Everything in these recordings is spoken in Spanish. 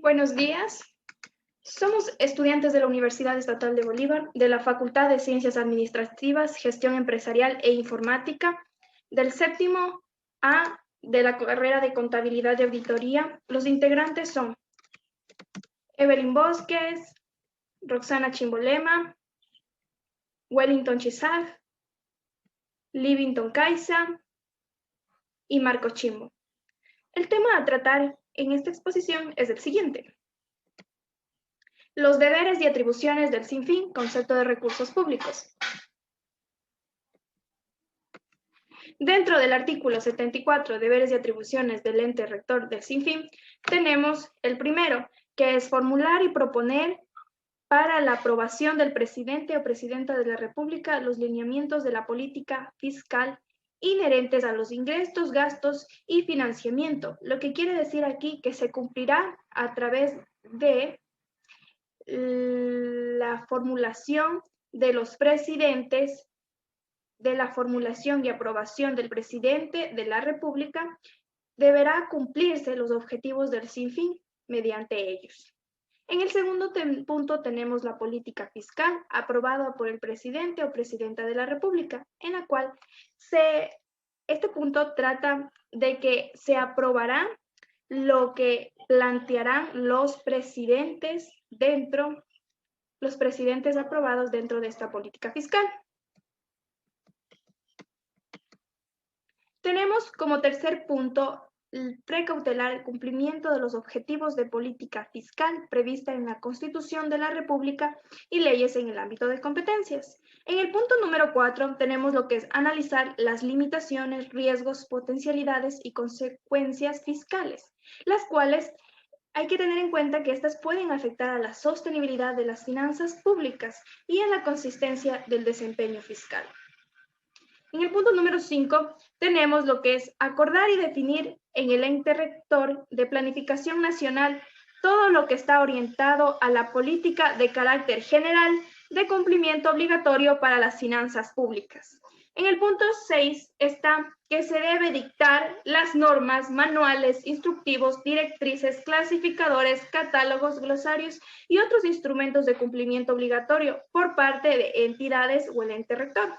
Buenos días. Somos estudiantes de la Universidad Estatal de Bolívar, de la Facultad de Ciencias Administrativas, Gestión Empresarial e Informática, del séptimo A de la carrera de Contabilidad y Auditoría. Los integrantes son Evelyn Bosques, Roxana Chimbolema, Wellington Chizag, Livington Caiza y Marco Chimbo. El tema a tratar en esta exposición es el siguiente: los deberes y atribuciones del SINFIN, concepto de recursos públicos. Dentro del artículo 74, deberes y atribuciones del ente rector del SINFIN, tenemos el primero, que es formular y proponer para la aprobación del presidente o presidenta de la República los lineamientos de la política fiscal inherentes a los ingresos, gastos y financiamiento. Lo que quiere decir aquí que se cumplirá a través de la formulación de los presidentes, de la formulación y aprobación del presidente de la República, deberá cumplirse los objetivos del SINFIN mediante ellos. En el segundo punto tenemos la política fiscal aprobada por el presidente o presidenta de la República, en la cual este punto trata de que se aprobará lo que plantearán los presidentes aprobados dentro de esta política fiscal. Tenemos como tercer punto precautelar el cumplimiento de los objetivos de política fiscal prevista en la Constitución de la República y leyes en el ámbito de competencias. En el punto número 4 tenemos lo que es analizar las limitaciones, riesgos, potencialidades y consecuencias fiscales, las cuales hay que tener en cuenta que estas pueden afectar a la sostenibilidad de las finanzas públicas y a la consistencia del desempeño fiscal. En el punto número 5 tenemos lo que es acordar y definir en el ente rector de planificación nacional todo lo que está orientado a la política de carácter general de cumplimiento obligatorio para las finanzas públicas. En el punto 6 está que se debe dictar las normas, manuales, instructivos, directrices, clasificadores, catálogos, glosarios y otros instrumentos de cumplimiento obligatorio por parte de entidades o el ente rector.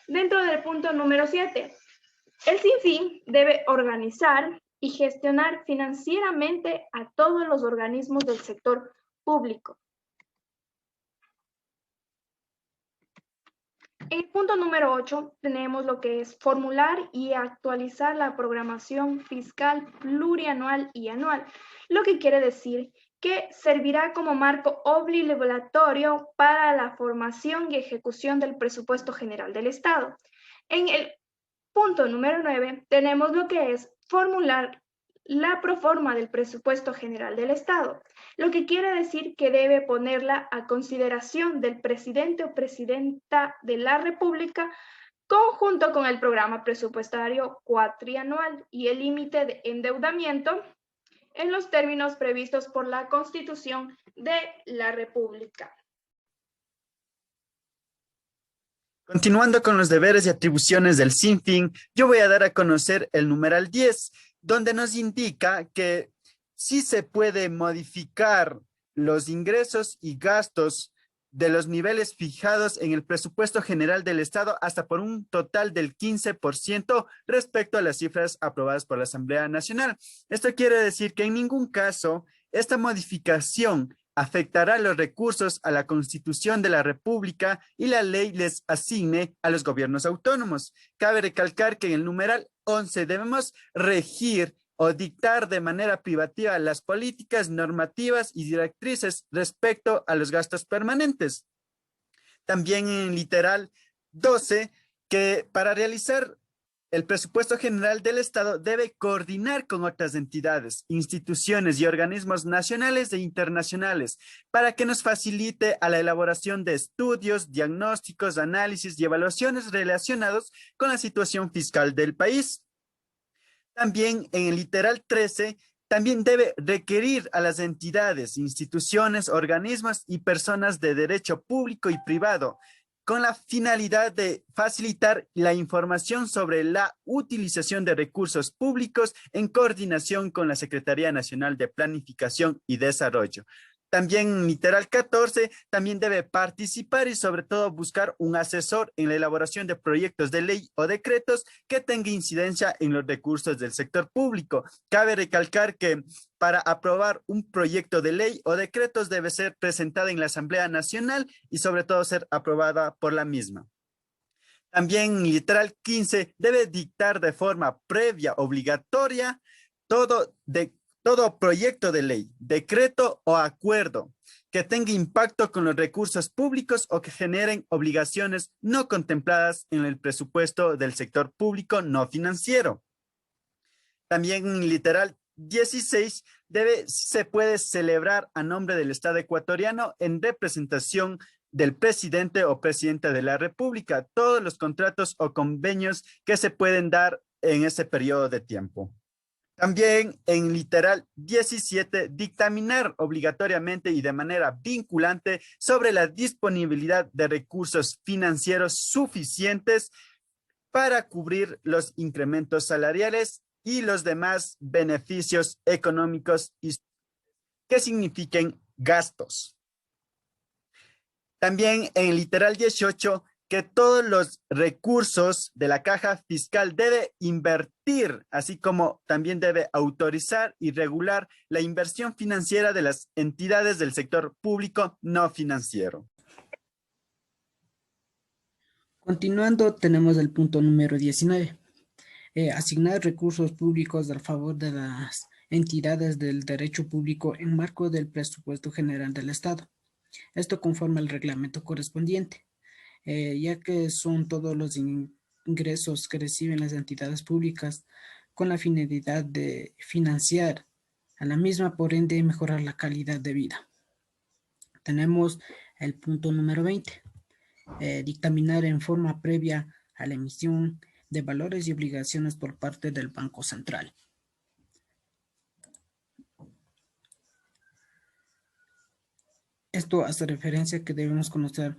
Dentro del punto número 7, el SINFIN debe organizar y gestionar financieramente a todos los organismos del sector público. En el punto número 8 tenemos lo que es formular y actualizar la programación fiscal plurianual y anual, lo que quiere decir que servirá como marco obligatorio para la formación y ejecución del presupuesto general del Estado. En el punto número 9 tenemos lo que es formular la proforma del presupuesto general del Estado, lo que quiere decir que debe ponerla a consideración del presidente o presidenta de la República conjunto con el programa presupuestario cuatrianual y el límite de endeudamiento en los términos previstos por la Constitución de la República. Continuando con los deberes y atribuciones del SINFIN, yo voy a dar a conocer el numeral 10, donde nos indica que sí se puede modificar los ingresos y gastos de los niveles fijados en el presupuesto general del Estado hasta por un total del 15% respecto a las cifras aprobadas por la Asamblea Nacional. Esto quiere decir que en ningún caso esta modificación afectará los recursos a la Constitución de la República y la ley les asigne a los gobiernos autónomos. Cabe recalcar que en el numeral 11 debemos regir o dictar de manera privativa las políticas normativas y directrices respecto a los gastos permanentes. También en el literal 12, que para realizar el presupuesto general del Estado debe coordinar con otras entidades, instituciones y organismos nacionales e internacionales para que nos facilite a la elaboración de estudios, diagnósticos, análisis y evaluaciones relacionados con la situación fiscal del país. También en el literal 13, también debe requerir a las entidades, instituciones, organismos y personas de derecho público y privado con la finalidad de facilitar la información sobre la utilización de recursos públicos en coordinación con la Secretaría Nacional de Planificación y Desarrollo. También literal 14, también debe participar y sobre todo buscar un asesor en la elaboración de proyectos de ley o decretos que tenga incidencia en los recursos del sector público. Cabe recalcar que para aprobar un proyecto de ley o decretos debe ser presentada en la Asamblea Nacional y sobre todo ser aprobada por la misma. También literal 15 debe dictar de forma previa obligatoria todo proyecto de ley, decreto o acuerdo que tenga impacto con los recursos públicos o que generen obligaciones no contempladas en el presupuesto del sector público no financiero. También literal 16 se puede celebrar a nombre del Estado ecuatoriano en representación del presidente o presidenta de la República, todos los contratos o convenios que se pueden dar en ese periodo de tiempo. También en literal 17, dictaminar obligatoriamente y de manera vinculante sobre la disponibilidad de recursos financieros suficientes para cubrir los incrementos salariales y los demás beneficios económicos que signifiquen gastos. También en literal 18, que todos los recursos de la caja fiscal debe invertir, así como también debe autorizar y regular la inversión financiera de las entidades del sector público no financiero. Continuando, tenemos el punto número 19. Asignar recursos públicos a favor de las entidades del derecho público en marco del presupuesto general del Estado. Esto conforme al reglamento correspondiente. Ya que son todos los ingresos que reciben las entidades públicas con la finalidad de financiar a la misma, por ende mejorar la calidad de vida. Tenemos el punto número 20, dictaminar en forma previa a la emisión de valores y obligaciones por parte del Banco Central. Esto hace referencia a que debemos conocer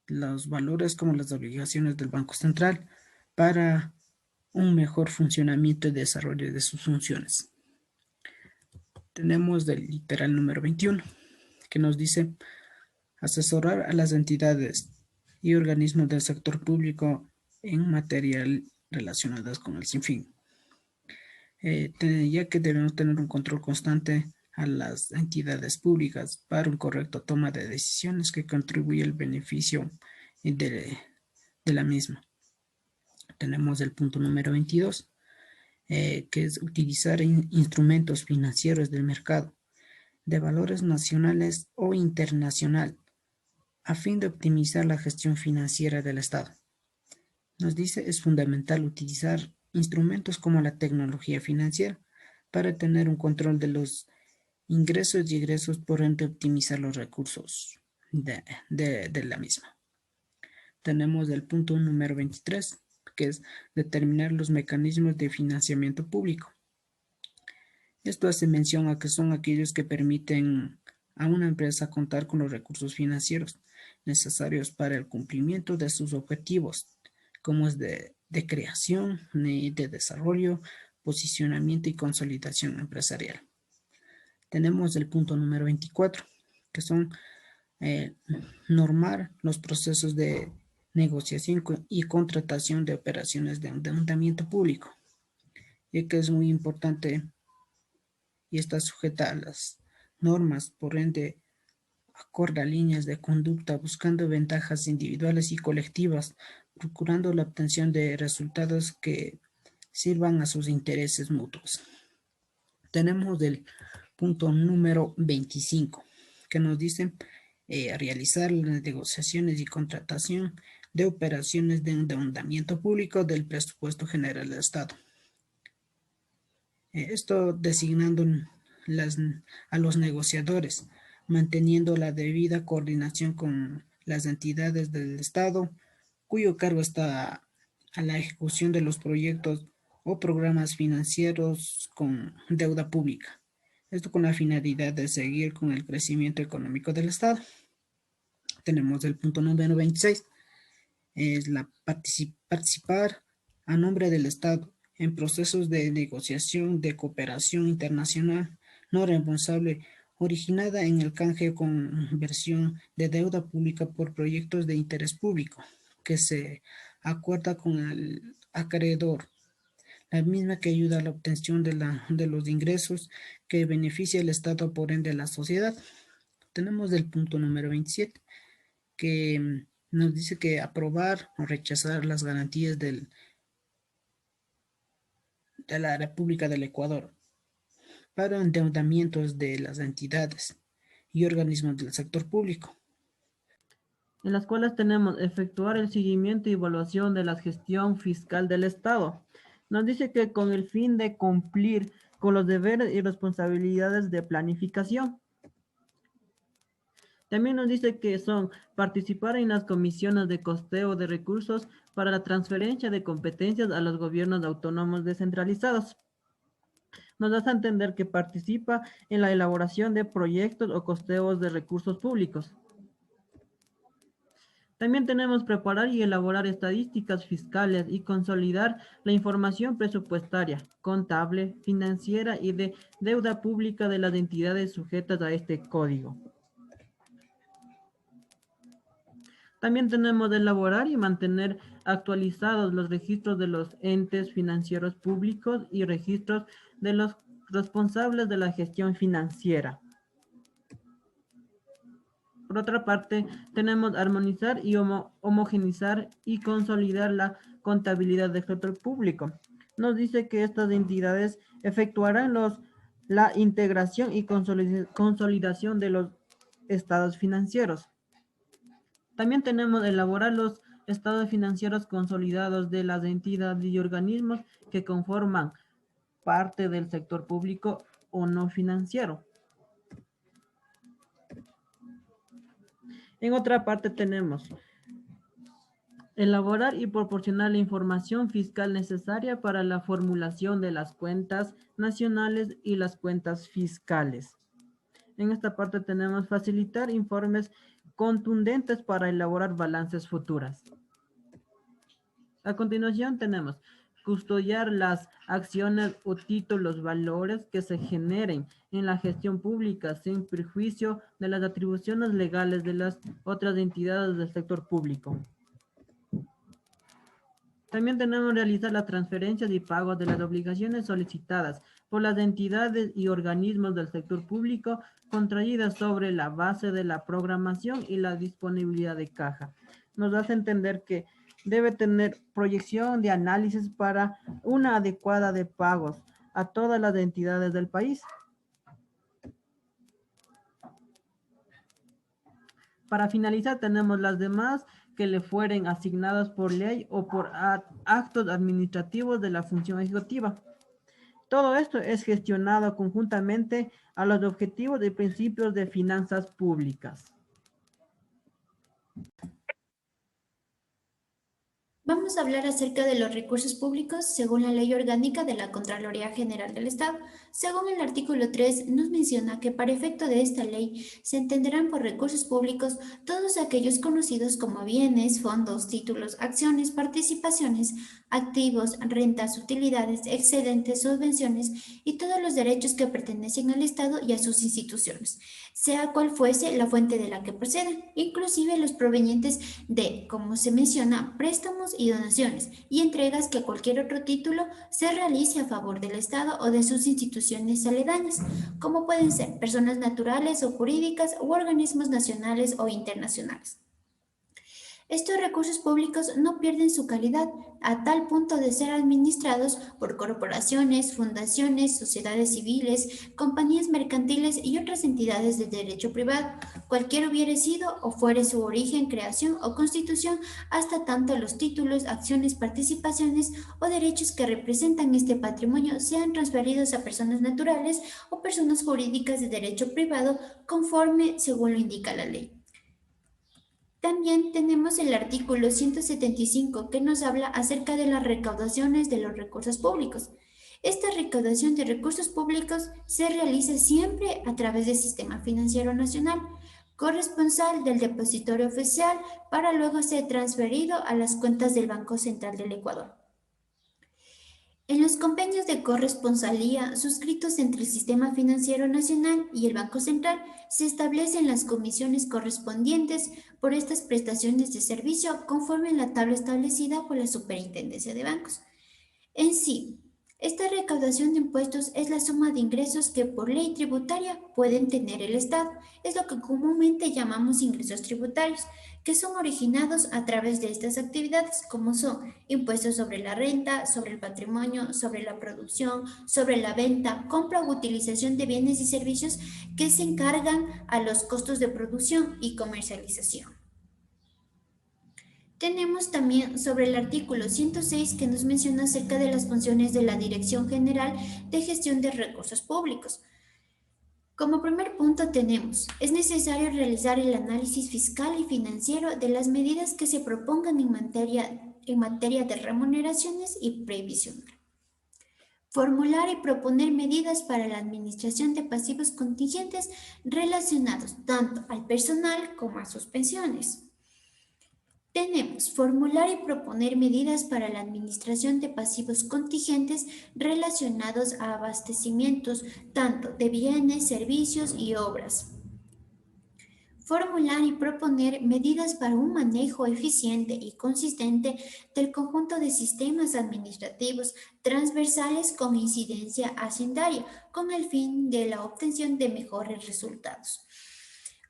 los valores como las obligaciones del Banco Central para un mejor funcionamiento y desarrollo de sus funciones. Tenemos del literal número 21, que nos dice asesorar a las entidades y organismos del sector público en materia relacionadas con el sinfín. Ya que debemos tener un control constante a las entidades públicas para un correcto toma de decisiones que contribuye al beneficio de la misma. Tenemos el punto número 22, que es utilizar instrumentos financieros del mercado de valores nacionales o internacional a fin de optimizar la gestión financiera del Estado. Nos dice es fundamental utilizar instrumentos como la tecnología financiera para tener un control de los ingresos y egresos, por ende optimizar los recursos de la misma. Tenemos el punto número 23, que es determinar los mecanismos de financiamiento público. Esto hace mención a que son aquellos que permiten a una empresa contar con los recursos financieros necesarios para el cumplimiento de sus objetivos, como es de creación, de desarrollo, posicionamiento y consolidación empresarial. Tenemos el punto número 24, que son normar los procesos de negociación y contratación de operaciones de endeudamiento público, ya que es muy importante y está sujeta a las normas, por ende acorda líneas de conducta buscando ventajas individuales y colectivas, procurando la obtención de resultados que sirvan a sus intereses mutuos. Tenemos el punto número 25, que nos dice realizar las negociaciones y contratación de operaciones de endeudamiento público del presupuesto general del Estado. Esto designando a los negociadores, manteniendo la debida coordinación con las entidades del Estado, cuyo cargo está a la ejecución de los proyectos o programas financieros con deuda pública. Esto con la finalidad de seguir con el crecimiento económico del Estado. Tenemos el punto número 26, es la participar a nombre del Estado en procesos de negociación de cooperación internacional no responsable originada en el canje o conversión de deuda pública por proyectos de interés público que se acuerda con el acreedor, la misma que ayuda a la obtención de los ingresos que beneficia al Estado, por ende a la sociedad. Tenemos el punto número 27, que nos dice que aprobar o rechazar las garantías de la República del Ecuador para endeudamientos de las entidades y organismos del sector público. En las cuales tenemos efectuar el seguimiento y evaluación de la gestión fiscal del Estado. Nos dice que con el fin de cumplir con los deberes y responsabilidades de planificación. También nos dice que son participar en las comisiones de costeo de recursos para la transferencia de competencias a los gobiernos autónomos descentralizados. Nos hace entender que participa en la elaboración de proyectos o costeos de recursos públicos. También tenemos preparar y elaborar estadísticas fiscales y consolidar la información presupuestaria, contable, financiera y de deuda pública de las entidades sujetas a este código. También tenemos de elaborar y mantener actualizados los registros de los entes financieros públicos y registros de los responsables de la gestión financiera. Por otra parte, tenemos armonizar y homogeneizar y consolidar la contabilidad del sector público. Nos dice que estas entidades efectuarán la integración y consolidación de los estados financieros. También tenemos elaborar los estados financieros consolidados de las entidades y organismos que conforman parte del sector público o no financiero. En otra parte tenemos elaborar y proporcionar la información fiscal necesaria para la formulación de las cuentas nacionales y las cuentas fiscales. En esta parte tenemos facilitar informes contundentes para elaborar balances futuras. A continuación tenemos custodiar las acciones o títulos valores que se generen en la gestión pública sin perjuicio de las atribuciones legales de las otras entidades del sector público. También tenemos realizar las transferencias y pagos de las obligaciones solicitadas por las entidades y organismos del sector público contraídas sobre la base de la programación y la disponibilidad de caja. Nos hace entender que debe tener proyección de análisis para una adecuada de pagos a todas las entidades del país. Para finalizar, tenemos las demás que le fueren asignadas por ley o por actos administrativos de la función ejecutiva. Todo esto es gestionado conjuntamente a los objetivos y principios de finanzas públicas. Vamos a hablar acerca de los recursos públicos según la Ley Orgánica de la Contraloría General del Estado. Según el artículo 3, nos menciona que para efecto de esta ley se entenderán por recursos públicos todos aquellos conocidos como bienes, fondos, títulos, acciones, participaciones, activos, rentas, utilidades, excedentes, subvenciones y todos los derechos que pertenecen al Estado y a sus instituciones, sea cual fuese la fuente de la que proceden, inclusive los provenientes de, como se menciona, préstamos y donaciones y entregas que cualquier otro título se realice a favor del Estado o de sus instituciones aledañas, como pueden ser personas naturales o jurídicas u organismos nacionales o internacionales. Estos recursos públicos no pierden su calidad a tal punto de ser administrados por corporaciones, fundaciones, sociedades civiles, compañías mercantiles y otras entidades de derecho privado, cualquiera hubiere sido o fuere su origen, creación o constitución, hasta tanto los títulos, acciones, participaciones o derechos que representan este patrimonio sean transferidos a personas naturales o personas jurídicas de derecho privado conforme según lo indica la ley. También tenemos el artículo 175 que nos habla acerca de las recaudaciones de los recursos públicos. Esta recaudación de recursos públicos se realiza siempre a través del Sistema Financiero Nacional, corresponsal del depositorio oficial para luego ser transferido a las cuentas del Banco Central del Ecuador. En los convenios de corresponsalía suscritos entre el Sistema Financiero Nacional y el Banco Central se establecen las comisiones correspondientes por estas prestaciones de servicio conforme a la tabla establecida por la Superintendencia de Bancos. En sí, esta recaudación de impuestos es la suma de ingresos que por ley tributaria pueden tener el Estado. Es lo que comúnmente llamamos ingresos tributarios, que son originados a través de estas actividades, como son impuestos sobre la renta, sobre el patrimonio, sobre la producción, sobre la venta, compra u utilización de bienes y servicios que se encargan a los costos de producción y comercialización. Tenemos también sobre el artículo 106 que nos menciona acerca de las funciones de la Dirección General de Gestión de Recursos Públicos. Como primer punto tenemos, es necesario realizar el análisis fiscal y financiero de las medidas que se propongan en materia de remuneraciones y previsional. Formular y proponer medidas para la administración de pasivos contingentes relacionados tanto al personal como a sus pensiones. Tenemos formular y proponer medidas para la administración de pasivos contingentes relacionados a abastecimientos tanto de bienes, servicios y obras. Formular y proponer medidas para un manejo eficiente y consistente del conjunto de sistemas administrativos transversales con incidencia hacendaria con el fin de la obtención de mejores resultados.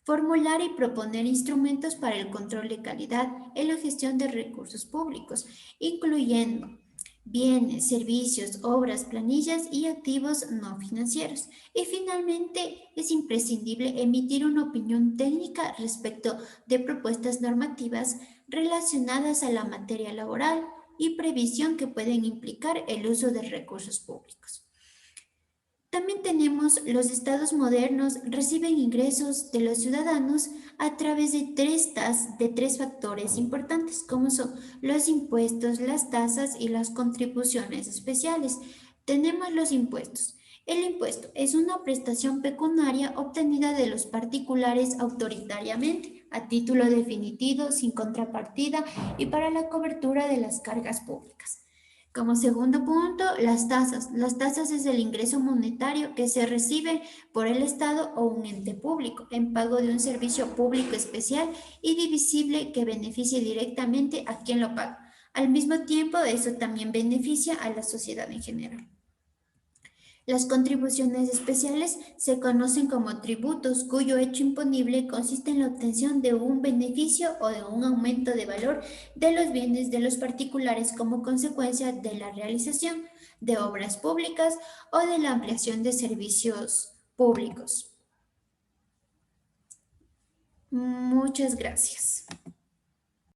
Formular y proponer instrumentos para el control de calidad en la gestión de recursos públicos, incluyendo bienes, servicios, obras, planillas y activos no financieros. Y finalmente, es imprescindible emitir una opinión técnica respecto de propuestas normativas relacionadas a la materia laboral y previsión que pueden implicar el uso de recursos públicos. También tenemos los estados modernos reciben ingresos de los ciudadanos a través de tres factores importantes, como son los impuestos, las tasas y las contribuciones especiales. Tenemos los impuestos. El impuesto es una prestación pecuniaria obtenida de los particulares autoritariamente, a título definitivo, sin contrapartida y para la cobertura de las cargas públicas. Como segundo punto, las tasas. Las tasas es el ingreso monetario que se recibe por el Estado o un ente público en pago de un servicio público especial y divisible que beneficie directamente a quien lo paga. Al mismo tiempo, eso también beneficia a la sociedad en general. Las contribuciones especiales se conocen como tributos, cuyo hecho imponible consiste en la obtención de un beneficio o de un aumento de valor de los bienes de los particulares como consecuencia de la realización de obras públicas o de la ampliación de servicios públicos. Muchas gracias.